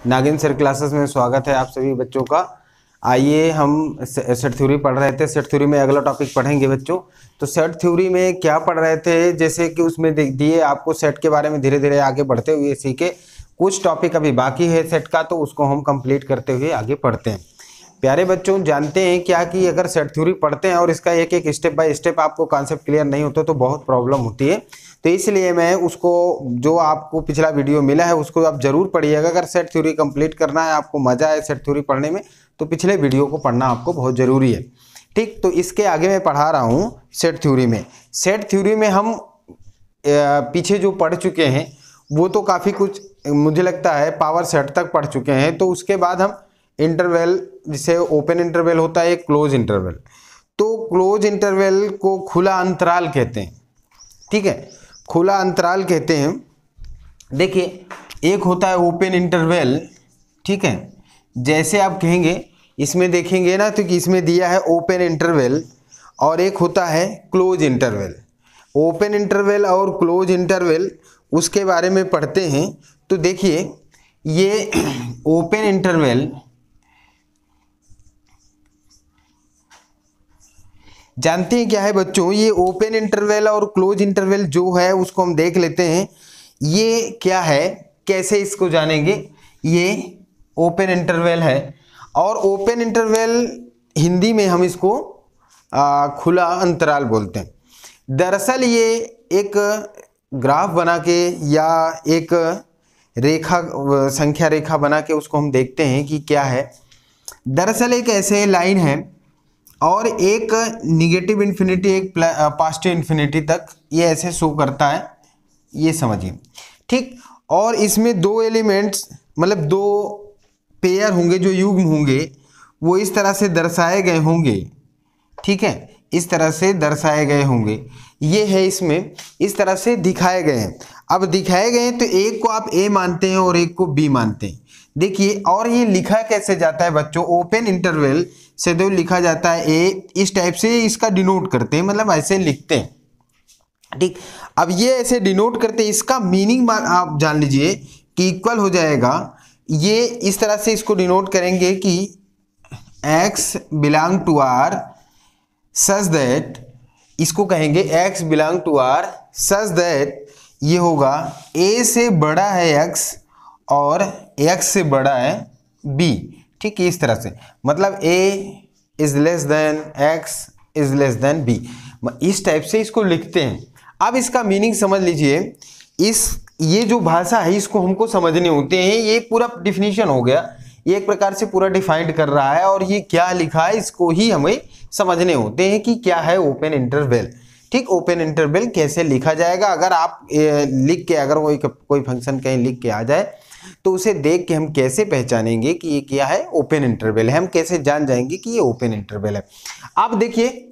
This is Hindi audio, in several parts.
नागिन सर क्लासेस में स्वागत है आप सभी बच्चों का। आइए, हम सेट थ्योरी पढ़ रहे थे। सेट थ्योरी में अगला टॉपिक पढ़ेंगे बच्चों। तो सेट थ्योरी में क्या पढ़ रहे थे, जैसे कि उसमें दिए आपको सेट के बारे में धीरे धीरे आगे बढ़ते हुए सीखे। कुछ टॉपिक अभी बाकी है सेट का, तो उसको हम कंप्लीट करते हुए आगे पढ़ते हैं। प्यारे बच्चों, जानते हैं क्या कि अगर सेट थ्योरी पढ़ते हैं और इसका एक एक स्टेप बाय स्टेप आपको कॉन्सेप्ट क्लियर नहीं होता तो बहुत प्रॉब्लम होती है। तो इसलिए मैं उसको, जो आपको पिछला वीडियो मिला है उसको आप जरूर पढ़िएगा। अगर सेट थ्योरी कंप्लीट करना है, आपको मजा है सेट थ्योरी पढ़ने में, तो पिछले वीडियो को पढ़ना आपको बहुत ज़रूरी है। ठीक, तो इसके आगे मैं पढ़ा रहा हूँ सेट थ्योरी में। सेट थ्योरी में हम पीछे जो पढ़ चुके हैं वो तो काफ़ी कुछ मुझे लगता है पावर सेट तक पढ़ चुके हैं। तो उसके बाद हम इंटरवल, जिसे ओपन इंटरवल होता है, क्लोज इंटरवल। तो क्लोज इंटरवल को खुला अंतराल कहते हैं। ठीक है, खुला अंतराल कहते हैं। देखिए, एक होता है ओपन इंटरवल। ठीक है, जैसे आप कहेंगे, इसमें देखेंगे ना तो कि इसमें दिया है ओपन इंटरवल, और एक होता है क्लोज इंटरवल। ओपन इंटरवल और क्लोज इंटरवल उसके बारे में पढ़ते हैं। तो देखिए, ये ओपन इंटरवल, जानते हैं क्या है बच्चों, ये ओपन इंटरवल और क्लोज इंटरवल जो है उसको हम देख लेते हैं। ये क्या है, कैसे इसको जानेंगे। ये ओपन इंटरवल है, और ओपन इंटरवल हिंदी में हम इसको खुला अंतराल बोलते हैं। दरअसल ये एक ग्राफ बना के या एक रेखा, संख्या रेखा बना के उसको हम देखते हैं कि क्या है। दरअसल एक ऐसे लाइन है और एक निगेटिव इन्फिनिटी, एक पॉजिटिव इन्फिनिटी तक ये ऐसे शो करता है, ये समझिए। ठीक, और इसमें दो एलिमेंट्स, मतलब दो पेयर होंगे जो युग्म होंगे, वो इस तरह से दर्शाए गए होंगे। ठीक है, इस तरह से दर्शाए गए होंगे। ये है, इसमें इस तरह से दिखाए गए हैं। अब दिखाए गए हैं तो एक को आप ए मानते हैं और एक को बी मानते हैं। देखिए, और ये लिखा कैसे जाता है बच्चों, ओपन इंटरवल से जो लिखा जाता है ए, इस टाइप से इसका डिनोट करते हैं, मतलब ऐसे लिखते हैं। ठीक, अब ये ऐसे डिनोट करते हैं, इसका मीनिंग आप जान लीजिए कि इक्वल हो जाएगा। ये इस तरह से इसको डिनोट करेंगे कि x belong to R such that, इसको कहेंगे x belong to R such that ये होगा a से बड़ा है x और x से बड़ा है b। ठीक है, इस तरह से, मतलब a is less than x is less than b, इस टाइप से इसको लिखते हैं। अब इसका मीनिंग समझ लीजिए। ये जो भाषा है इसको हमको समझने होते हैं। ये पूरा डिफिनीशन हो गया, ये एक प्रकार से पूरा डिफाइंड कर रहा है, और ये क्या लिखा है इसको ही हमें समझने होते हैं कि क्या है ओपन इंटरवल। ठीक, ओपन इंटरवल कैसे लिखा जाएगा, अगर आप लिख के, अगर कोई फंक्शन कहीं लिख के आ जाए तो उसे देख के हम कैसे पहचानेंगे कि ये क्या है, ओपन इंटरवल है। हम कैसे जान जाएंगे कि ये ओपन इंटरवल है। आप देखिए,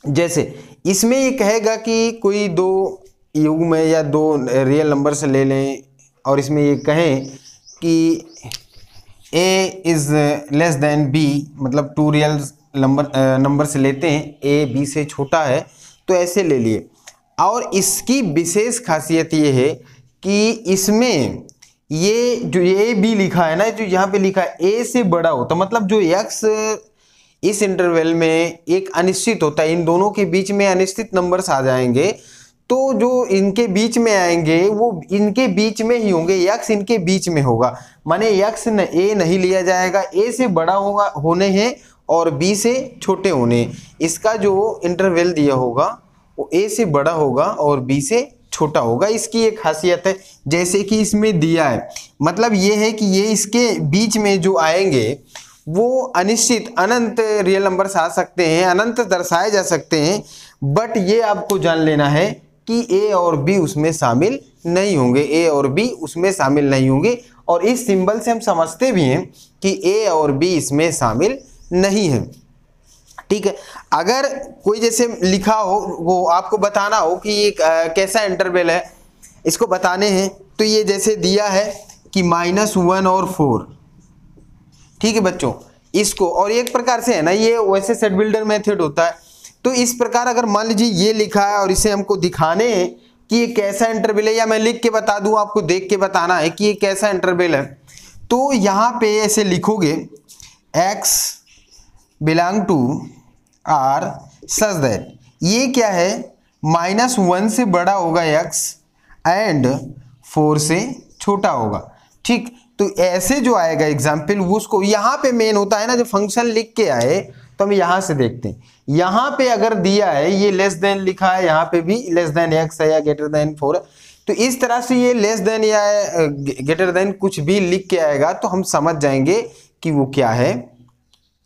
जैसे इसमें ये कहेगा कि कोई दो युग्म में या दो रियल नंबर से ले लें, और इसमें ये कहें कि a is less than b, मतलब टू रियल नंबर से लेते हैं, a b से छोटा है, तो ऐसे ले लिए। और इसकी विशेष खासियत ये है कि इसमें ये जो a b लिखा है ना, जो यहाँ पे लिखा है a से बड़ा हो, तो मतलब जो x इस इंटरवल में एक अनिश्चित होता है, इन दोनों के बीच में अनिश्चित नंबर्स आ जाएंगे, तो जो इनके बीच में आएंगे वो इनके बीच में ही होंगे, x इनके बीच में होगा। माने x a नहीं लिया जाएगा, a से बड़ा होने हैं और b से छोटे होने। इसका जो इंटरवल दिया होगा वो a से बड़ा होगा और b से छोटा होगा। इसकी एक खासियत है, जैसे कि इसमें दिया है, मतलब ये है कि ये इसके बीच में जो आएंगे वो अनिश्चित, अनंत रियल नंबर्स आ सकते हैं, अनंत दर्शाए जा सकते हैं, बट ये आपको जान लेना है कि a और b उसमें शामिल नहीं होंगे, a और b उसमें शामिल नहीं होंगे। और इस सिंबल से हम समझते भी हैं कि a और b इसमें शामिल नहीं है। ठीक है, अगर कोई जैसे लिखा हो, वो आपको बताना हो कि ये कैसा इंटरवल है, इसको बताने हैं, तो ये जैसे दिया है कि -1 और 4। ठीक है बच्चों, इसको, और एक प्रकार से है ना, ये वैसे सेट बिल्डर मेथड होता है। तो इस प्रकार अगर मान लीजिए ये लिखा है और इसे हमको दिखाने हैं कि ये कैसा इंटरवल है, या मैं लिख के बता दूं, आपको देख के बताना है कि ये कैसा इंटरवल है, तो यहाँ पे ऐसे लिखोगे x belong to R such that ये क्या है, -1 से बड़ा होगा x एंड 4 से छोटा होगा। ठीक, तो ऐसे जो आएगा एग्जाम्पल उसको, यहाँ पे मेन होता है ना, जो फंक्शन लिख के आए तो हम यहाँ से देखते हैं। यहाँ पे अगर दिया है ये लेस देन लिखा है, यहाँ पे भी लेस देन x है या ग्रेटर देन 4, तो इस तरह से ये लेस देन या ग्रेटर देन कुछ भी लिख के आएगा तो हम समझ जाएंगे कि वो क्या है,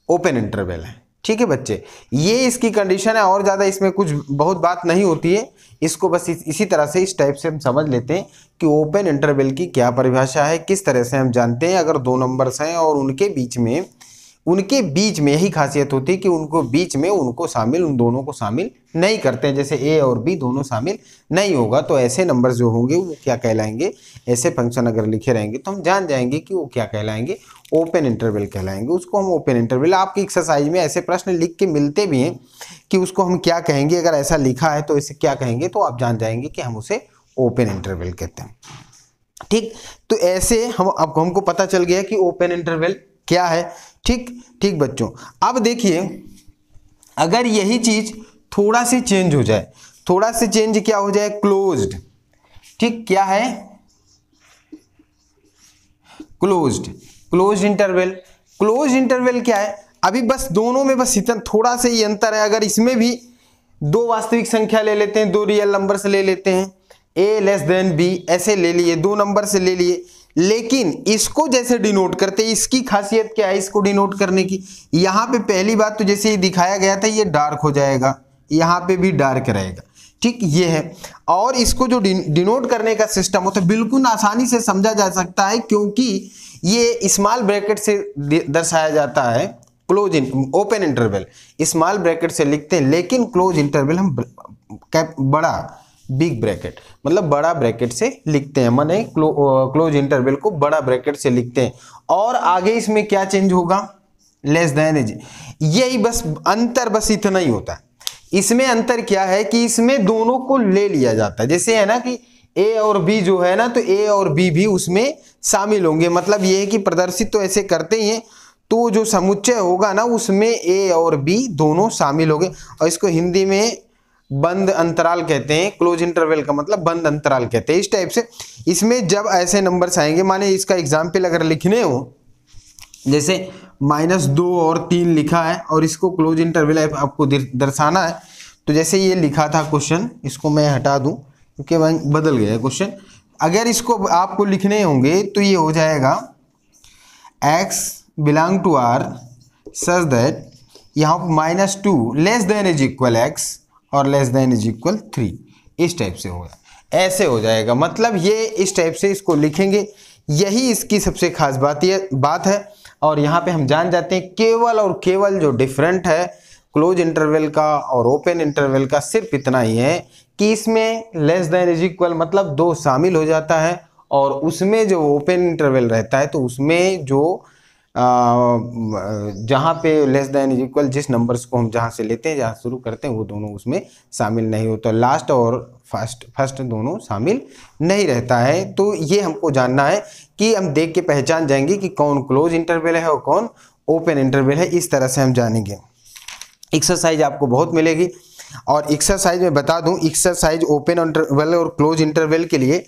ओपन इंटरवल है। ठीक है बच्चे, ये इसकी कंडीशन है, और ज़्यादा इसमें कुछ बहुत बात नहीं होती है। इसको बस इसी तरह से इस टाइप से हम समझ लेते हैं कि ओपन इंटरवल की क्या परिभाषा है, किस तरह से हम जानते हैं अगर दो नंबर्स हैं और उनके बीच में यही खासियत होती है कि उनको बीच में उन दोनों को शामिल नहीं करते हैं। जैसे ए और बी दोनों शामिल नहीं होगा तो ऐसे नंबर जो होंगे वो क्या कहलाएंगे, ऐसे फंक्शन अगर लिखे रहेंगे तो हम जान जाएंगे कि वो क्या कहलाएंगे, ओपन इंटरवल कहलाएंगे। उसको हम ओपन इंटरवल, आपकी एक्सरसाइज में ऐसे प्रश्न लिख के मिलते भी हैं कि उसको हम क्या कहेंगे, अगर ऐसा लिखा है तो इसे क्या कहेंगे, तो आप जान जाएंगे कि हम उसे ओपन इंटरवल कहते हैं। ठीक, तो ऐसे अब हमको पता चल गया कि ओपन इंटरवल क्या है। ठीक बच्चों, अब देखिए अगर यही चीज थोड़ा सी चेंज हो जाए, थोड़ा सी चेंज क्या हो जाए, क्लोज्ड। ठीक, क्या है, क्लोज्ड इंटरवल। क्लोज्ड इंटरवल क्या है, अभी बस दोनों में बस इतना थोड़ा सा ही अंतर है। अगर इसमें भी दो वास्तविक संख्या ले लेते हैं, दो रियल नंबर से ले लेते हैं, a लेस देन b ऐसे ले लिए, दो नंबर से ले लिए, लेकिन इसको जैसे डिनोट करते हैं, इसकी खासियत क्या है इसको डिनोट करने की, यहाँ पे पहली बात तो जैसे ये दिखाया गया था ये डार्क हो जाएगा, यहाँ पे भी डार्क रहेगा। ठीक, ये है। और इसको जो डिनोट करने का सिस्टम होता है बिल्कुल आसानी से समझा जा सकता है, क्योंकि ये स्मॉल ब्रैकेट से दर्शाया जाता है। ओपन इंटरवल स्मॉल ब्रैकेट से लिखते हैं, लेकिन क्लोज इंटरवल हम बड़ा बिग ब्रैकेट मतलब बड़ा ब्रैकेट से लिखते हैं, माने क्लोज इंटरवल को बड़ा ब्रैकेट से लिखते हैं। और आगे इसमें क्या चेंज होगा, लेस देन एज, यही बस अंतर, बस इतना ही होता है। इसमें अंतर क्या है कि इसमें दोनों को ले लिया जाता है, जैसे है ना कि ए और बी जो है ना, तो ए और बी भी उसमें शामिल होंगे। मतलब ये है कि प्रदर्शित तो ऐसे करते ही हैं, तो जो समुच्चय होगा ना उसमें ए और बी दोनों शामिल होंगे। और इसको हिंदी में बंद अंतराल कहते हैं, क्लोज इंटरवल का मतलब बंद अंतराल कहते हैं। इस टाइप से इसमें जब ऐसे नंबर्स आएंगे, माने इसका एग्जाम्पल अगर लिखने हो, जैसे -2 और 3 लिखा है और इसको क्लोज इंटरवल आपको दर्शाना है, तो जैसे ये लिखा था क्वेश्चन, इसको मैं हटा दूं क्योंकि वह बदल गया क्वेश्चन। अगर इसको आपको लिखने होंगे तो ये हो जाएगा x belong to r such that यहाँ -2 less than is equal x और लेस देन इज इक्वल 3, इस टाइप से होगा, ऐसे हो जाएगा। मतलब ये इस टाइप से इसको लिखेंगे, यही इसकी सबसे खास बात है। और यहाँ पे हम जान जाते हैं केवल और केवल जो डिफरेंट है क्लोज इंटरवल का और ओपन इंटरवल का सिर्फ इतना ही है कि इसमें लेस देन इज इक्वल मतलब 2 शामिल हो जाता है, और उसमें जो ओपन इंटरवल रहता है तो उसमें जो जहाँ पे लेस देन इज इक्वल जिस नंबर्स को हम जहाँ से लेते हैं, जहाँ शुरू करते हैं, वो दोनों उसमें शामिल नहीं होता। लास्ट और फर्स्ट दोनों शामिल नहीं रहता है। तो ये हमको जानना है कि हम देख के पहचान जाएंगे कि कौन क्लोज इंटरवल है और कौन ओपन इंटरवल है। इस तरह से हम जानेंगे। एक्सरसाइज आपको बहुत मिलेगी, और एक्सरसाइज में बता दूं, एक्सरसाइज ओपन इंटरवल और क्लोज इंटरवल के लिए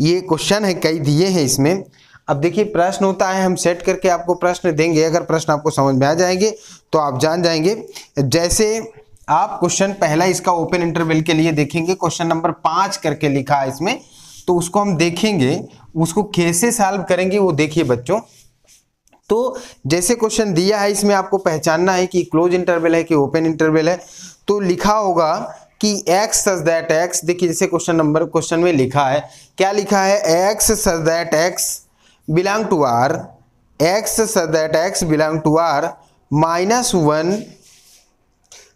ये क्वेश्चन है, कई दिए हैं इसमें। अब देखिए प्रश्न होता है, हम सेट करके आपको प्रश्न देंगे, अगर प्रश्न आपको समझ में आ जाएंगे तो आप जान जाएंगे। जैसे आप क्वेश्चन पहला इसका ओपन इंटरवल के लिए देखेंगे, क्वेश्चन नंबर 5 करके लिखा है इसमें, तो उसको हम देखेंगे, उसको कैसे सॉल्व करेंगे वो देखिए बच्चों। तो जैसे क्वेश्चन दिया है इसमें आपको पहचानना है कि क्लोज इंटरवल है कि ओपन इंटरवल है। तो लिखा होगा कि x सच दैट x, देखिए जैसे क्वेश्चन में लिखा है, क्या लिखा है, x such that x belong to r, x such that x belong to r -1।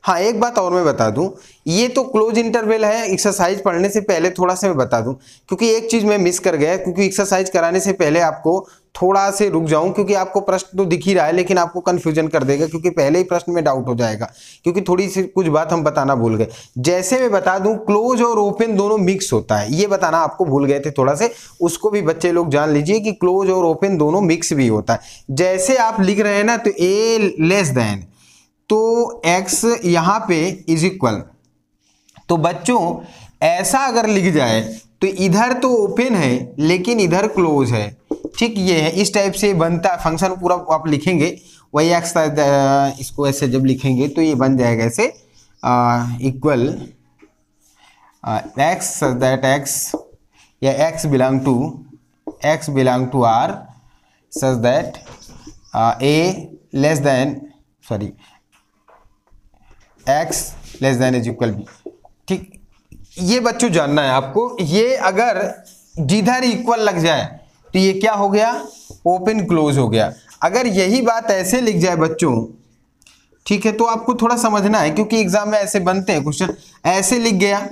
हाँ एक बात और मैं बता दूं, ये तो क्लोज इंटरवल है। एक्सरसाइज पढ़ने से पहले थोड़ा सा मैं बता दूं, क्योंकि एक चीज मैं मिस कर गया, क्योंकि एक्सरसाइज कराने से पहले आपको थोड़ा से रुक जाऊं, क्योंकि आपको प्रश्न तो दिख ही रहा है लेकिन आपको कंफ्यूजन कर देगा, क्योंकि पहले ही प्रश्न में डाउट हो जाएगा, क्योंकि थोड़ी सी कुछ बात हम बताना भूल गए। जैसे मैं बता दूं, क्लोज और ओपन दोनों मिक्स होता है, ये बताना आपको भूल गए थे थोड़ा से, उसको भी बच्चे लोग जान लीजिए कि क्लोज और ओपन दोनों मिक्स भी होता है। जैसे आप लिख रहे हैं ना, तो ए लेस देन, तो एक्स यहां पे इज इक्वल, तो बच्चों ऐसा अगर लिख जाए तो इधर तो ओपन है लेकिन इधर क्लोज है, ठीक, ये है, इस टाइप से बनता है फंक्शन पूरा। आप लिखेंगे वही एक्स, इसको ऐसे जब लिखेंगे तो ये बन जाएगा ऐसे इक्वल एक्स दैट एक्स, या x belong to R such that a less than, sorry, x less than is equal b, ठीक। ये बच्चों जानना है आपको, ये अगर जिधर इक्वल लग जाए तो ये क्या हो गया, ओपन क्लोज हो गया। अगर यही बात ऐसे लिख जाए बच्चों, ठीक है, तो आपको थोड़ा समझना है, क्योंकि एग्जाम में ऐसे बनते हैं क्वेश्चन, ऐसे लिख गया,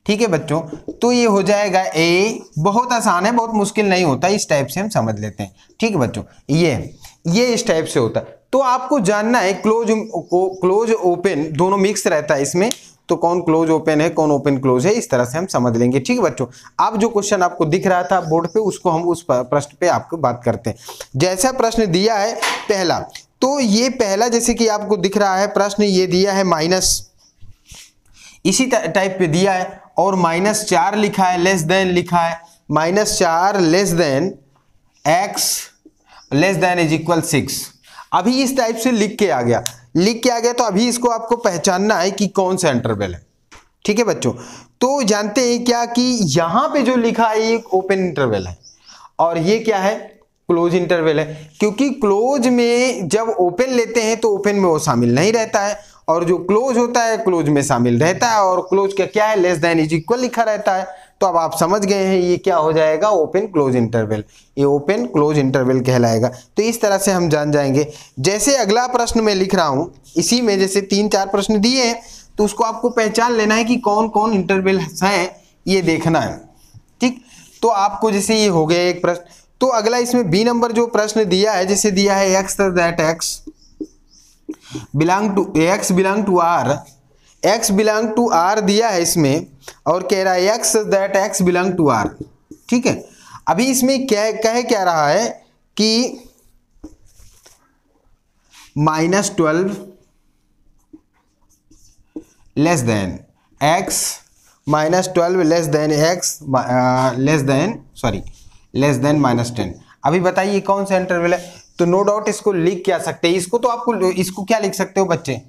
ठीक है बच्चों, तो ये हो जाएगा ए, बहुत आसान है, बहुत मुश्किल नहीं होता, इस टाइप से हम समझ लेते हैं, ठीक है बच्चों, ये इस टाइप से होता है। तो आपको जानना है क्लोज ओपन दोनों मिक्स रहता है इसमें, तो कौन क्लोज ओपन है कौन ओपन क्लोज है, इस तरह से हम समझ लेंगे, ठीक है बच्चों। अब जो क्वेश्चन आपको दिख रहा था बोर्ड पे, उसको हम उस प्रश्न पे आपको बात करते हैं। जैसा प्रश्न दिया है पहला, तो ये पहला जैसे कि आपको दिख रहा है प्रश्न, ये दिया है माइनस, इसी टाइप पे दिया है, और -4 लिखा है, लेस देन लिखा है, -4 less than x less than is equal 6। अभी इस टाइप से लिख के आ गया, तो अभी इसको आपको पहचानना है कि कौन सा इंटरवल है, ठीक है बच्चों। तो जानते हैं क्या कि यहां पे जो लिखा है ये ओपन इंटरवल है, और ये क्या है, क्लोज इंटरवल है, क्योंकि क्लोज में जब ओपन लेते हैं तो ओपन में वो शामिल नहीं रहता है, और जो क्लोज होता है क्लोज में शामिल रहता है, और क्लोज का क्या है, लेस देन इज इक्वल लिखा रहता है। तो अब आप समझ गए हैं ये क्या हो जाएगा, ओपन क्लोज इंटरवल, ये ओपन क्लोज इंटरवल कहलाएगा। तो इस तरह से हम जान जाएंगे। जैसे अगला प्रश्न मैं लिख रहा हूं, इसी में जैसे 3-4 प्रश्न दिए हैं, तो उसको आपको पहचान लेना है कि कौन कौन इंटरवल है, ये देखना है, ठीक। तो आपको जैसे ये हो गया एक प्रश्न, तो अगला इसमें बी नंबर जो प्रश्न दिया है, जैसे दिया है x that x belong to R दिया है इसमें, और कह रहा है x that x belong to R, ठीक है। अभी इसमें क्या रहा है कि -12 less than x, -12 less than x less than -10। अभी बताइए कौन सा इंटरवल है। तो नो डाउट इसको लिख क्या सकते हैं, इसको तो आपको, इसको क्या लिख सकते हो बच्चे,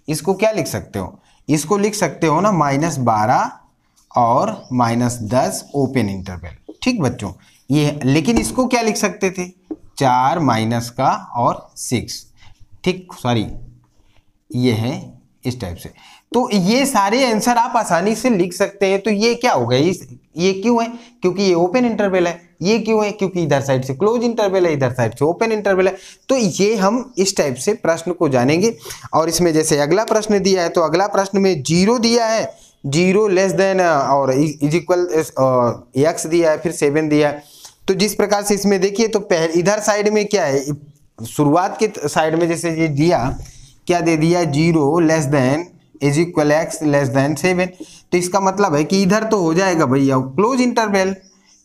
इसको क्या लिख सकते हो, इसको लिख सकते हो ना -12 और -10 ओपन इंटरवल, ठीक बच्चों। ये लेकिन इसको क्या लिख सकते थे, 4 माइनस का और 6, ठीक, सॉरी, ये है इस टाइप से। तो ये सारे आंसर आप आसानी से लिख सकते हैं। तो ये क्या हो गया, ये क्यों है, क्योंकि ये ओपन इंटरवल है। ये क्यों है, क्योंकि इधर साइड से क्लोज इंटरवल है, इधर साइड से ओपन इंटरवल है। तो ये हम इस टाइप से प्रश्न को जानेंगे। और इसमें जैसे अगला प्रश्न दिया है, तो अगला प्रश्न में 0 दिया है, 0 लेस देन और इज इक्वल एक्स दिया है, फिर 7 दिया है। तो जिस प्रकार से इसमें देखिए, तो इधर साइड में क्या है, शुरुआत के साइड में जैसे ये दिया, क्या दे दिया, 0 less than is equal x less then 7। तो इसका मतलब है कि इधर तो हो जाएगा भैया क्लोज इंटरवल,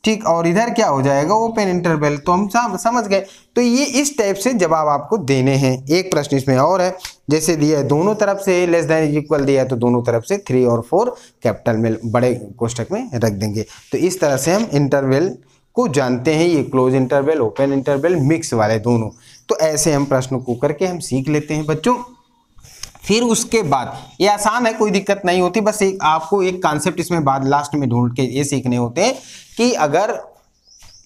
ठीक, और इधर क्या हो जाएगा, ओपन इंटरवल। तो हम समझ गए। तो ये इस टाइप से जवाब आपको देने हैं। एक प्रश्न इसमें और है, जैसे दिया है दोनों तरफ से लेस देन इज इक्वल दिया है, तो दोनों तरफ से 3 और 4 कैपिटल में बड़े कोष्टक में रख देंगे। तो इस तरह से हम इंटरवल को जानते हैं, ये close interval, open interval, mix वाले दोनों। तो ऐसे हम प्रश्न को करके हम सीख लेते हैं बच्चों। फिर उसके बाद ये आसान है, कोई दिक्कत नहीं होती, बस एक आपको एक कॉन्सेप्ट इसमें बाद लास्ट में ढूंढ के ये सीखने होते हैं कि अगर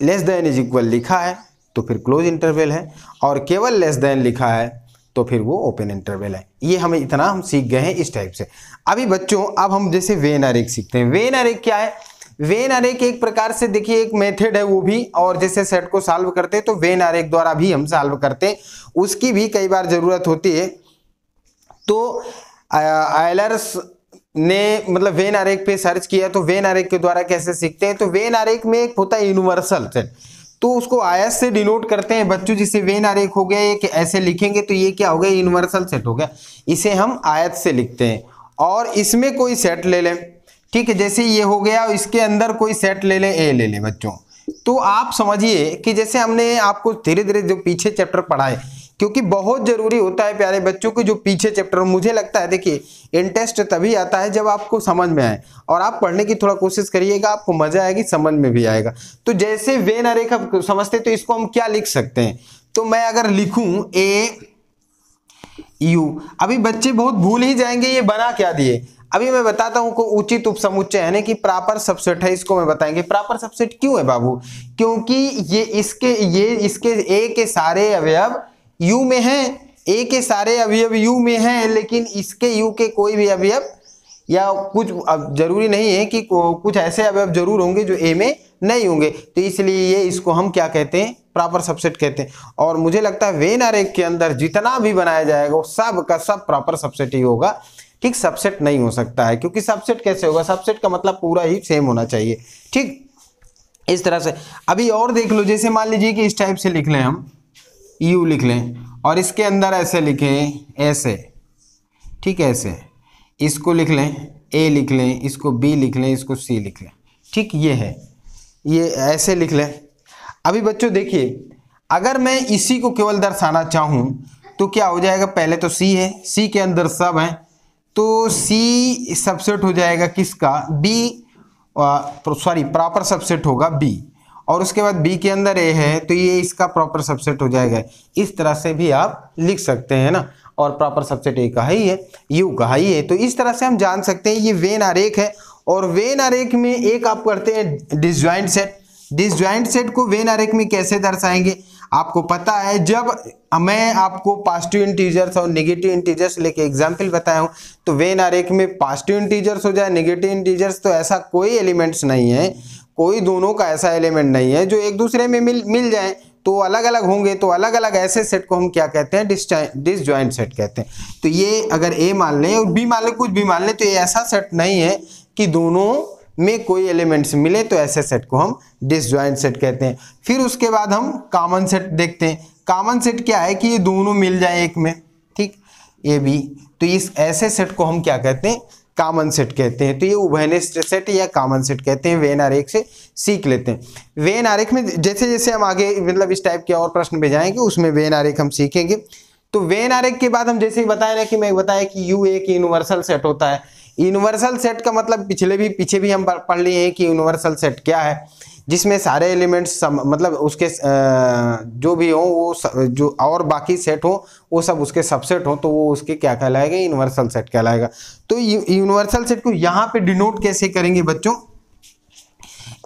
लेस देन इज इक्वल लिखा है तो फिर क्लोज इंटरवल है, और केवल लेस देन लिखा है तो फिर वो ओपन इंटरवल है। ये हमें इतना हम सीख गए हैं इस टाइप से। अभी बच्चों अब हम जैसे वेन आरेख सीखते हैं। वेन आरेख क्या है, वेन आरेख एक प्रकार से देखिए एक मेथड है वो भी, और जैसे सेट को सॉल्व करते हैं तो वेन आरेख द्वारा भी हम सॉल्व करते हैं, उसकी भी कई बार जरूरत होती है। तो आयलर्स ने मतलब वेन आरेख पे सर्च किया तो वेन आरेख के द्वारा कैसे सीखते हैं, तो वेन आरेख में एक होता है यूनिवर्सल सेट, तो उसको आयत से डिनोट करते हैं बच्चों। जिसे वेन आरेख हो गया, ये ऐसे लिखेंगे तो ये क्या हो गया, यूनिवर्सल सेट हो गया, इसे हम आयत से लिखते हैं। और इसमें कोई सेट ले लें, ठीक है, जैसे ये हो गया, इसके अंदर कोई सेट ले लें, ए ले लें बच्चों, तो आप समझिए कि जैसे हमने आपको धीरे धीरे जो पीछे चैप्टर पढ़ाए, क्योंकि बहुत जरूरी होता है प्यारे बच्चों को जो पीछे चैप्टर, मुझे लगता है देखिए इंटरेस्ट तभी आता है जब आपको समझ में आए, और आप पढ़ने की थोड़ा कोशिश करिएगा, आपको मजा आएगी, समझ में भी आएगा। तो जैसे वेन आरेख आप समझते तो इसको हम क्या लिख सकते हैं, तो मैं अगर लिखूं ए यू, अभी बच्चे बहुत भूल ही जाएंगे ये बना क्या दिए। अभी मैं बताता हूं को उचित उपसमुच्चय यानी कि प्रॉपर सबसेट है, इसको मैं बताएंगे। प्रॉपर सबसेट क्यों है बाबू, क्योंकि ये इसके ए के सारे अवयव यू में हैं, ए के सारे अवयव यू में हैं, लेकिन इसके यू के कोई भी अवयव या कुछ, अब जरूरी नहीं है कि कुछ ऐसे अवयव जरूर होंगे जो ए में नहीं होंगे, तो इसलिए ये इसको हम क्या कहते हैं, प्रॉपर सबसेट कहते हैं। और मुझे लगता है वेन आरेख के अंदर जितना भी बनाया जाएगा वो सब का सब प्रॉपर सबसेट ही होगा, ठीक, सबसेट नहीं हो सकता है, क्योंकि सबसेट कैसे होगा, सबसेट का मतलब पूरा ही सेम होना चाहिए, ठीक, इस तरह से। अभी और देख लो, जैसे मान लीजिए कि इस टाइप से लिख लें, हम यू लिख लें और इसके अंदर ऐसे लिखें, ऐसे, ठीक है, ऐसे इसको लिख लें, ए लिख लें, इसको बी लिख लें, इसको सी लिख लें, ठीक, ये है, ये ऐसे लिख लें। अभी बच्चों देखिए, अगर मैं इसी को केवल दर्शाना चाहूं तो क्या हो जाएगा, पहले तो सी है, सी के अंदर सब है, तो सी सबसेट हो जाएगा किसका, बी, सॉरी प्रॉपर सबसेट होगा बी, और उसके बाद बी के अंदर ए है तो ये इसका प्रॉपर सबसेट हो जाएगा। इस तरह से भी आप लिख सकते हैं ना, और प्रॉपर सबसेट ए का ही है, यू का ही है, तो इस तरह से हम जान सकते हैं ये वेन आरेख है। और वेन आरेख में एक आप करते हैं डिसजॉइंट सेट। डिसजॉइंट सेट को वेन आरेख में कैसे दर्शाएंगे, आपको पता है, जब मैं आपको पॉजिटिव इंटीजर्स और नेगेटिव इंटीजर्स लेके एग्जाम्पल बताया हूँ, तो वेन आरेख में पॉजिटिव इंटीजर्स हो जाए, नेगेटिव इंटीजर्स, तो ऐसा कोई एलिमेंट्स नहीं है, कोई दोनों का ऐसा एलिमेंट नहीं है जो एक दूसरे में मिल जाए, तो अलग अलग होंगे, तो अलग अलग ऐसे सेट को हम क्या कहते हैं, डिसजॉइंट सेट कहते हैं। तो ये अगर ए मान लें और बी मान लें, कुछ भी मान लें, तो ये ऐसा सेट नहीं है कि दोनों में कोई एलिमेंट्स मिले, तो ऐसे सेट को हम डिसजॉइंट सेट कहते हैं। फिर उसके बाद हम कॉमन सेट देखते हैं। कॉमन सेट क्या है कि ये दोनों मिल जाए एक में, ठीक, ए बी, तो इस ऐसे सेट को हम क्या कहते हैं, कॉमन सेट कहते हैं। तो ये उभयनिष्ठ सेट या कॉमन सेट कहते हैं, वेन आरेख से सीख लेते हैं। वेन आरेख में जैसे जैसे हम आगे मतलब इस टाइप के और प्रश्न पे जाएंगे उसमें वेन आरेख हम सीखेंगे। तो वेन आरेख के बाद हम जैसे ही बताया ना कि मैं बताया कि यू एक यूनिवर्सल सेट होता है। यूनिवर्सल सेट का मतलब पीछे भी हम पढ़ लिए हैं कि यूनिवर्सल सेट क्या है, जिसमें सारे एलिमेंट्स मतलब उसके जो भी हो वो जो और बाकी सेट हो वो सब उसके सबसेट हो, तो वो उसके क्या कहलाएगा, यूनिवर्सल सेट कहलाएगा। तो यूनिवर्सल सेट को यहाँ पे डिनोट कैसे करेंगे बच्चों,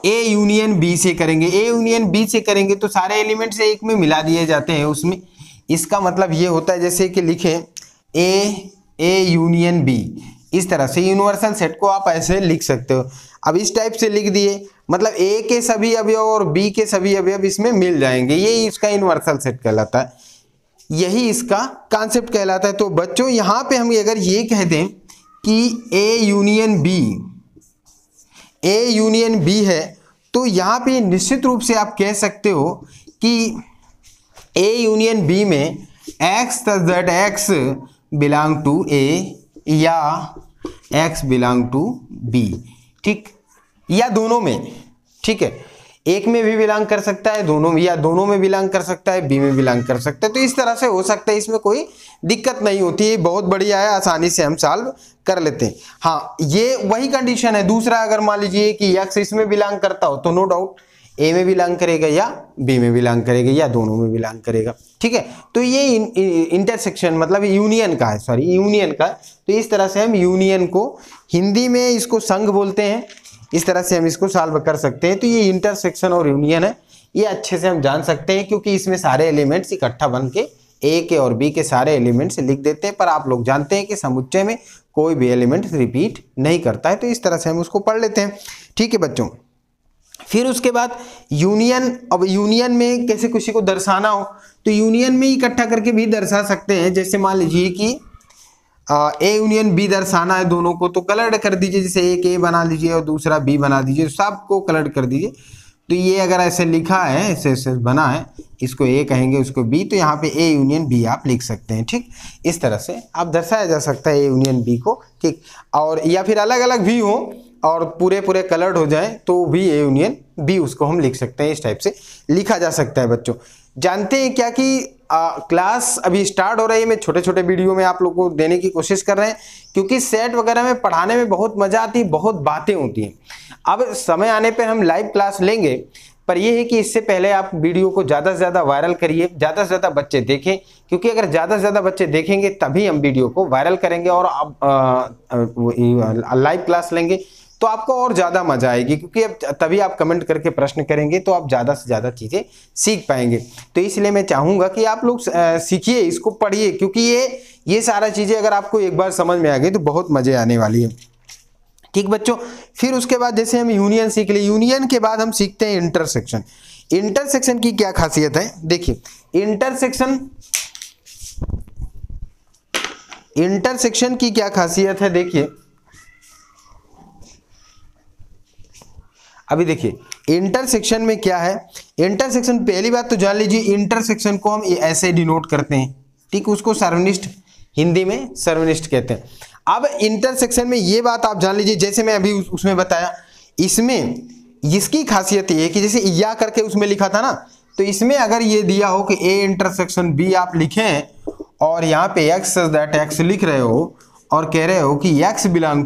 ए यूनियन बी से करेंगे। ए यूनियन बी से करेंगे तो सारे एलिमेंट्स एक में मिला दिए जाते हैं उसमें। इसका मतलब ये होता है जैसे कि लिखे ए यूनियन बी, इस तरह से यूनिवर्सल सेट को आप ऐसे लिख सकते हो। अब इस टाइप से लिख दिए मतलब ए के सभी अवयव और बी के सभी अवयव इसमें मिल जाएंगे, यही इसका यूनिवर्सल सेट कहलाता है, यही इसका कॉन्सेप्ट कहलाता है। तो बच्चों यहाँ पे हम अगर ये कह दें कि ए यूनियन बी है, तो यहाँ पे निश्चित रूप से आप कह सकते हो कि ए यूनियन बी में x that x belong to A या x बिलोंग टू बी, ठीक, या दोनों में, ठीक है, एक में भी बिलोंग कर सकता है, दोनों में, या दोनों में बिलोंग कर सकता है, बी में बिलोंग कर सकता है। तो इस तरह से हो सकता है, इसमें कोई दिक्कत नहीं होती है, बहुत बढ़िया है, आसानी से हम सॉल्व कर लेते हैं। हाँ, ये वही कंडीशन है। दूसरा अगर मान लीजिए कि x इसमें बिलोंग करता हो तो नो डाउट ए में बिलोंग करेगा या बी में बिलोंग करेगा या दोनों में बिलोंग करेगा, ठीक है। तो ये इंटरसेक्शन मतलब यूनियन का है, सॉरी यूनियन का। तो इस तरह से हम यूनियन को हिंदी में इसको संघ बोलते हैं, इस तरह से हम इसको सॉल्व कर सकते हैं। तो ये इंटरसेक्शन और यूनियन है, ये अच्छे से हम जान सकते हैं क्योंकि इसमें सारे एलिमेंट्स इकट्ठा बन के ए के और बी के सारे एलिमेंट्स लिख देते हैं। पर आप लोग जानते हैं कि समुच्चय में कोई भी एलिमेंट रिपीट नहीं करता है, तो इस तरह से हम उसको पढ़ लेते हैं, ठीक है बच्चों। फिर उसके बाद यूनियन, अब यूनियन में कैसे किसी को दर्शाना हो तो यूनियन में इकट्ठा करके भी दर्शा सकते हैं। जैसे मान लीजिए कि ए यूनियन बी दर्शाना है दोनों को, तो कलर्ड कर दीजिए, जैसे एक ए बना लीजिए और दूसरा बी बना दीजिए, सबको कलर्ड कर दीजिए। तो ये अगर ऐसे लिखा है, ऐसे ऐसे बना है, इसको ए कहेंगे उसको बी, तो यहाँ पे ए यूनियन बी आप लिख सकते हैं। ठीक, इस तरह से आप दर्शाया जा सकता है ए यूनियन बी को। ठीक, और या फिर अलग अलग भी हो और पूरे पूरे कलर्ड हो जाए तो भी ए यूनियन बी उसको हम लिख सकते हैं। इस टाइप से लिखा जा सकता है बच्चों। जानते हैं क्या कि क्लास अभी स्टार्ट हो रही है, मैं छोटे छोटे वीडियो में आप लोगों को देने की कोशिश कर रहे हैं, क्योंकि सेट वगैरह में पढ़ाने में बहुत मजा आती है, बहुत बातें होती हैं। अब समय आने पर हम लाइव क्लास लेंगे, पर यह है कि इससे पहले आप वीडियो को ज़्यादा से ज़्यादा वायरल करिए, ज़्यादा से ज़्यादा बच्चे देखें, क्योंकि अगर ज़्यादा से ज़्यादा बच्चे देखेंगे तभी हम वीडियो को वायरल करेंगे और लाइव क्लास लेंगे तो आपको और ज़्यादा मजा आएगी, क्योंकि अब तभी आप कमेंट करके प्रश्न करेंगे तो आप ज़्यादा से ज़्यादा चीज़ें सीख पाएंगे। तो इसलिए मैं चाहूँगा कि आप लोग सीखिए, इसको पढ़िए, क्योंकि ये सारा चीज़ें अगर आपको एक बार समझ में आ गई तो बहुत मज़े आने वाली है। ठीक बच्चों, फिर उसके बाद जैसे हम यूनियन सीख लिए, यूनियन के बाद हम सीखते हैं इंटरसेक्शन। इंटरसेक्शन की क्या खासियत है, देखिए इंटरसेक्शन की क्या खासियत है। देखिए अभी देखिए इंटरसेक्शन में क्या है। इंटरसेक्शन, पहली बात तो जान लीजिए, इंटरसेक्शन को हम ऐसे डिनोट करते हैं। ठीक, उसको सर्वनिष्ठ, हिंदी में सर्वनिष्ठ कहते हैं। अब इंटरसेक्शन में ये बात आप जान लीजिए, जैसे मैं अभी उसमें बताया, इसमें इसकी खासियत ये है कि जैसे या करके उसमें लिखा था ना, तो इसमें अगर ये दिया हो कि ए इंटरसेक्शन बी आप लिखें और यहाँ पे एक्स दैट एक्स लिख रहे हो और कह रहे हो कि x belong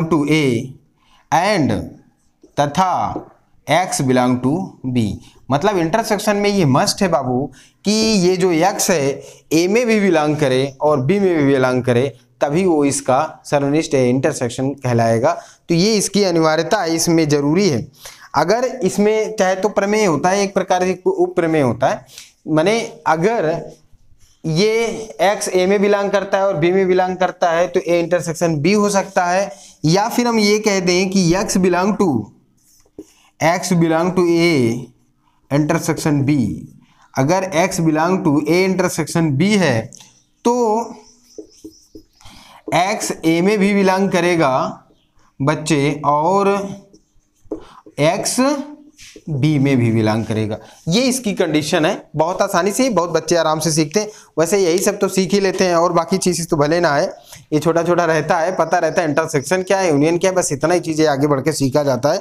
to A and तथा एक्स बिलोंग टू बी। मतलब इंटरसेक्शन में ये मस्ट है बाबू कि ये जो एक्स है ए में भी बिलोंग करे और बी में भी बिलोंग करे, तभी वो इसका सर्वनिष्ठ इंटरसेक्शन कहलाएगा। तो ये इसकी अनिवार्यता है, इसमें जरूरी है। अगर इसमें चाहे तो प्रमेय होता है, एक प्रकार से उप प्रमेय होता है, माने अगर ये एक्स ए में बिलोंग करता है और बी में बिलोंग करता है तो ए इंटरसेक्शन बी हो सकता है, या फिर हम ये कह दें कि x belong to A intersection B. अगर x belong to A intersection B है तो एक्स ए में भी बिलोंग करेगा बच्चे और एक्स बी में भी बिलोंग करेगा। ये इसकी कंडीशन है। बहुत आसानी से, बहुत बच्चे आराम से सीखते हैं। वैसे यही सब तो सीख ही लेते हैं और बाकी चीज़ें तो भले ना है, ये छोटा छोटा रहता है, पता रहता है इंटरसेक्शन क्या है, यूनियन क्या है, बस इतना ही चीज़ें आगे बढ़ के सीखा जाता है।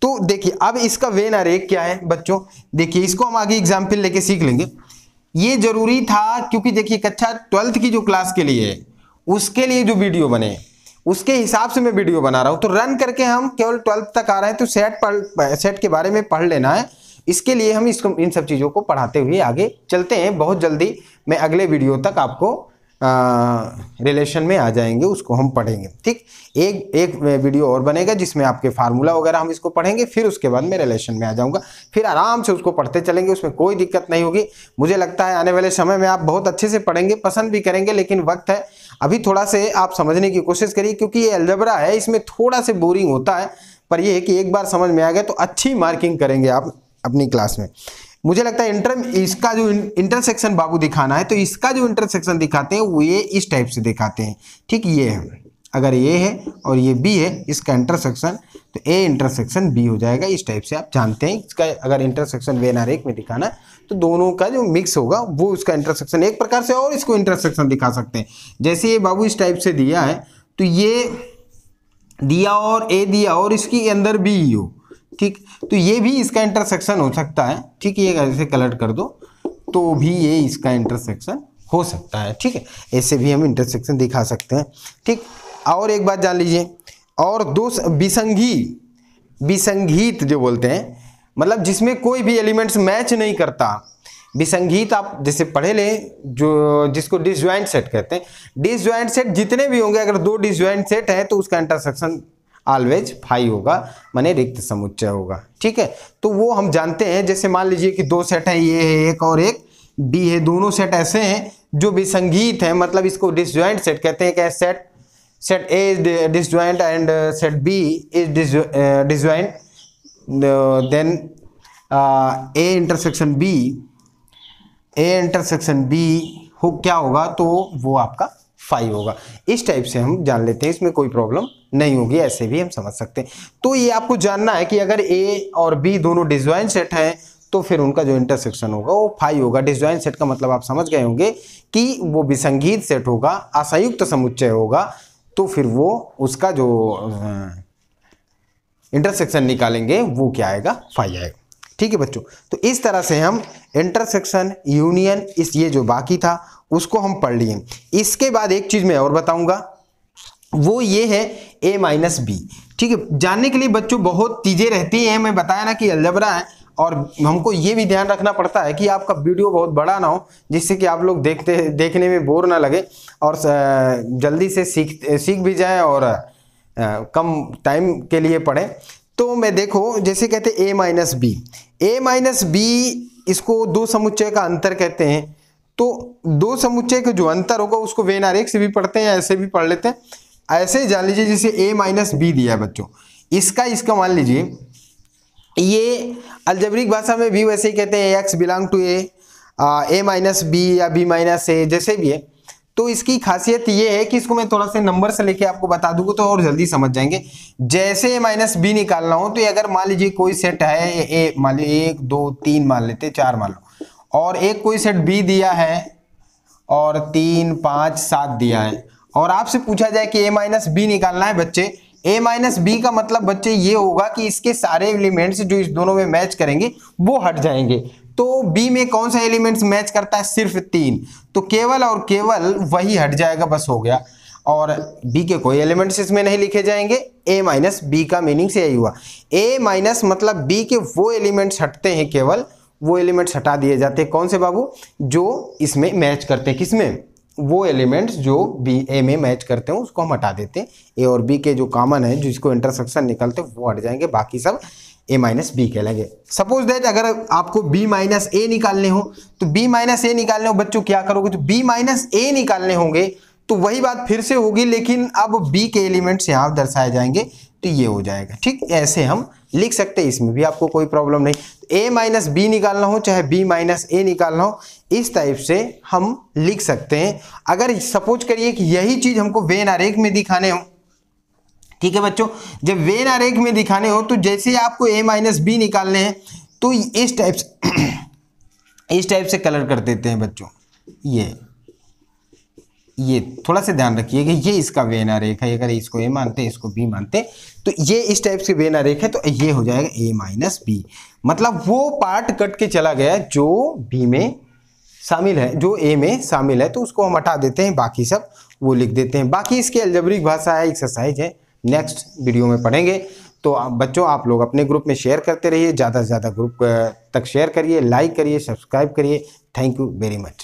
तो देखिए अब इसका वेन आरेख क्या है बच्चों, देखिए इसको हम आगे एग्जाम्पल लेके सीख लेंगे। ये जरूरी था क्योंकि देखिए कक्षा 12th की जो क्लास के लिए है उसके लिए जो वीडियो बने उसके हिसाब से मैं वीडियो बना रहा हूं। तो रन करके हम केवल 12th तक आ रहे हैं तो सेट के बारे में पढ़ लेना है। इसके लिए हम इसको इन सब चीज़ों को पढ़ाते हुए आगे चलते हैं। बहुत जल्दी मैं अगले वीडियो तक आपको रिलेशन में आ जाएंगे, उसको हम पढ़ेंगे। ठीक, एक वीडियो और बनेगा जिसमें आपके फार्मूला वगैरह हम इसको पढ़ेंगे, फिर उसके बाद मैं रिलेशन में आ जाऊंगा, फिर आराम से उसको पढ़ते चलेंगे, उसमें कोई दिक्कत नहीं होगी। मुझे लगता है आने वाले समय में आप बहुत अच्छे से पढ़ेंगे, पसंद भी करेंगे, लेकिन वक्त है अभी थोड़ा से आप समझने की कोशिश करिए, क्योंकि ये अलजेब्रा है, इसमें थोड़ा से बोरिंग होता है, पर यह है कि एक बार समझ में आ गया तो अच्छी मार्किंग करेंगे आप अपनी क्लास में। मुझे लगता है इसका जो इंटरसेक्शन बाबू दिखाना है तो इसका जो इंटरसेक्शन दिखाते हैं वो ये इस टाइप से दिखाते हैं। ठीक, ये है, अगर ये है और ये बी है इसका इंटरसेक्शन, तो ए इंटरसेक्शन बी हो जाएगा। इस टाइप से आप जानते हैं इसका अगर इंटरसेक्शन वेन आरेख में दिखाना है तो दोनों का जो मिक्स होगा वो उसका इंटरसेक्शन एक प्रकार से, और इसको इंटरसेक्शन दिखा सकते हैं। जैसे ये बाबू इस टाइप से दिया है तो ये दिया और ए दिया और इसके अंदर बी हो, ठीक, तो ये भी इसका इंटरसेक्शन हो सकता है। ठीक, ये ऐसे कलर कर दो तो भी ये इसका इंटरसेक्शन हो सकता है। ठीक है, ऐसे भी हम इंटरसेक्शन दिखा सकते हैं। ठीक, और एक बात जान लीजिए, और दो विसंगीत जो बोलते हैं, मतलब जिसमें कोई भी एलिमेंट्स मैच नहीं करता, विसंगीत आप जैसे पढ़े ले, जो जिसको डिसजॉइंट सेट कहते हैं। डिसजॉइंट सेट जितने भी होंगे, अगर दो डिसजॉइंट सेट है तो उसका इंटरसेक्शन ऑलवेज फाई होगा, माने रिक्त समुच्चय होगा। ठीक है, तो वो हम जानते हैं। जैसे मान लीजिए कि दो सेट है, ये है एक और एक बी है, दोनों सेट ऐसे हैं जो विसंगीत है, मतलब इसको डिसजॉइंट सेट कहते हैं। क्या set A is disjoint and set B is disjoint, then A intersection B A intersection B हो क्या होगा, तो वो आपका 5 होगा। इस टाइप से हम जान लेते हैं, इसमें कोई प्रॉब्लम नहीं होगी, ऐसे भी हम समझ सकते हैं। तो ये आपको जानना है कि अगर ए और बी दोनों डिसजॉइंट सेट हैं तो फिर उनका जो इंटरसेक्शन होगा वो 5 होगा। डिसजॉइंट सेट का मतलब आप समझ गए होंगे कि वो विसंगीत सेट होगा, असंयुक्त समुच्चय होगा, तो फिर वो उसका जो इंटरसेक्शन निकालेंगे वो क्या आएगा, 5 आएगा। ठीक है बच्चों, तो इस तरह से हम इंटरसेक्शन, यूनियन, इस ये जो बाकी था उसको हम पढ़ लिए। इसके बाद एक चीज मैं और बताऊंगा, वो ये है a माइनस बी। ठीक है, जानने के लिए बच्चों बहुत चीजें रहती हैं। मैं बताया ना कि अलजेब्रा है, और हमको ये भी ध्यान रखना पड़ता है कि आपका वीडियो बहुत बड़ा ना हो, जिससे कि आप लोग देखने में बोर ना लगे और जल्दी से सीख भी जाए और कम टाइम के लिए पढ़ें। तो मैं देखो, जैसे कहते ए माइनस बी, ए माइनस बी, इसको दो समुच्चय का अंतर कहते हैं। तो दो समुच्चय का जो अंतर होगा उसको वेन आरेख से भी पढ़ते हैं, ऐसे भी पढ़ लेते हैं। ऐसे ही जान लीजिए, जैसे ए माइनस बी दिया है बच्चों, इसका मान लीजिए, ये अलजेब्रिक भाषा में भी वैसे ही कहते हैं x belong to A minus B या बी माइनस ए, जैसे भी है। तो इसकी खासियत ये है कि इसको मैं थोड़ा सा नंबर से लेके आपको बता दूंगा तो और जल्दी समझ जाएंगे। जैसे ए माइनस बी निकालना हो, तो ये अगर मान लीजिए कोई सेट है ए, मान लीजिए 1 2 3 मान लेते, 4 मान लो, और एक कोई सेट बी दिया है और 3 5 7 दिया है, और आपसे पूछा जाए कि ए माइनस बी निकालना है बच्चे, ए माइनस बी का मतलब बच्चे ये होगा कि इसके सारे एलिमेंट्स जो इस दोनों में मैच करेंगे वो हट जाएंगे। तो बी में कौन सा एलिमेंट्स मैच करता है, सिर्फ 3, तो केवल और केवल वही हट जाएगा, बस हो गया। और बी के कोई एलिमेंट्स इसमें नहीं लिखे जाएंगे। ए माइनस बी का मीनिंग से यही हुआ, ए माइनस मतलब बी के वो एलिमेंट्स हटते हैं, केवल वो एलिमेंट्स हटा दिए जाते हैं। कौन से बाबू, जो इसमें मैच करते हैं, किसमें, वो एलिमेंट्स जो बी ए में मैच करते हैं उसको हम हटा देते हैं। ए और बी के जो कॉमन है, जिसको इंटरसेक्शन निकलते हैं, वो हट जाएंगे, बाकी सब ए माइनस बी कहलाएंगे। सपोज दैट अगर आपको बी माइनस ए निकालने हो, तो बी माइनस ए निकालने हो बच्चों क्या करोगे, तो बी माइनस ए निकालने होंगे तो वही बात फिर से होगी, लेकिन अब बी के एलिमेंट्स यहाँ दर्शाए जाएंगे, तो ये हो जाएगा। ठीक, ऐसे हम लिख सकते हैं, इसमें भी आपको कोई प्रॉब्लम नहीं। ए माइनस बी निकालना हो चाहे बी माइनस ए निकालना हो, इस टाइप से हम लिख सकते हैं। अगर सपोज करिए कि यही चीज हमको वेन आरेख में दिखाने हो, ठीक है बच्चों, जब वेन आरेख में दिखाने हो तो जैसे आपको ए माइनस बी निकालने हैं, तो इस टाइप से कलर कर देते हैं बच्चों। ये थोड़ा सा ध्यान रखिए कि ये इसका वेन आरेख है। अगर इसको ए मानते हैं, इसको बी मानते, तो ये इस टाइप से वेन आरेख है, तो ये हो जाएगा ए माइनस बी। मतलब वो पार्ट कट के चला गया जो बी में शामिल है, जो ए में शामिल है, तो उसको हम हटा देते हैं, बाकी सब वो लिख देते हैं। बाकी इसकी अलजेब्रिक भाषा है, एक्सरसाइज है, नेक्स्ट वीडियो में पढ़ेंगे। तो बच्चों आप लोग अपने ग्रुप में शेयर करते रहिए, ज़्यादा से ज़्यादा ग्रुप तक शेयर करिए, लाइक करिए, सब्सक्राइब करिए। Thank you very much.